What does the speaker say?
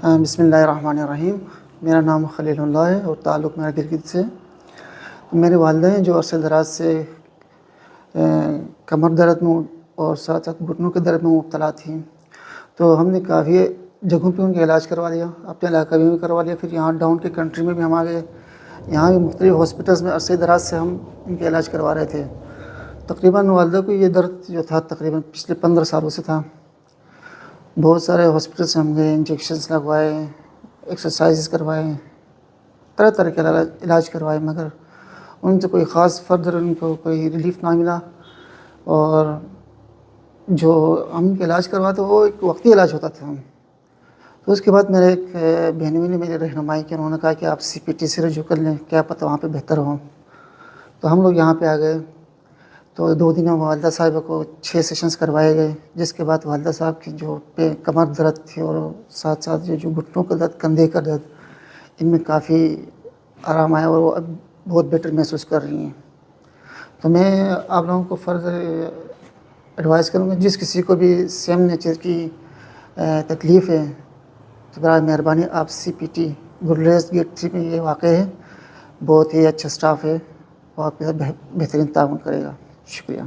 بسم اللہ الرحمن الرحیم۔ میرا نام خلیل اللہ ہے اور تعلق میرا گرگت سے۔ میرے والدہ ہیں جو عرصہ دراز سے کمر درد میں اور ساتھ ساتھ گھٹنوں کے درد میں مبتلا تھیں، تو ہم نے کافی جگہوں پہ ان کا علاج کروا لیا، اپنے علاقے میں بھی کروا لیا، پھر یہاں ڈاؤن کے کنٹری میں بھی ہم آ گئے، یہاں بھی مختلف ہاسپٹلس میں عرصہ دراز سے ہم ان کا علاج کروا رہے تھے۔ تقریباً والدہ کو یہ درد جو تھا تقریباً پچھلے 15 سالوں سے تھا۔ بہت سارے ہاسپٹل سے ہم گئے، انجیکشنز لگوائے، ایکسرسائزز کروائے، طرح طرح کے علاج کروائے، مگر ان سے کوئی خاص فردر ان کو کوئی ریلیف نہ ملا۔ اور جو ہم کا علاج کرواتے وہ ایک وقتی علاج ہوتا تھا۔ تو اس کے بعد میرے ایک بہنوئی نے میری رہنمائی کی، انہوں نے کہا کہ آپ CPT سے رجوع کر لیں، کیا پتہ وہاں پہ بہتر ہو۔ تو ہم لوگ یہاں پہ آ گئے، تو 2 دن میں والدہ صاحبہ کو 6 سیشنز کروائے گئے، جس کے بعد والدہ صاحب کی جو کمر درد تھی اور ساتھ ساتھ جو گھٹنوں کا درد، کندھے کا درد، ان میں کافی آرام آیا اور وہ اب بہت بیٹر محسوس کر رہی ہیں۔ تو میں آپ لوگوں کو فردر ایڈوائز کروں گا، جس کسی کو بھی سیم نیچر کی تکلیف ہے تو برائے مہربانی آپ CPT گریز گیٹ 3 میں یہ واقع ہے، بہت ہی اچھا سٹاف ہے، وہ آپ کے ساتھ بہترین تعاون کرے گا۔ شکریہ۔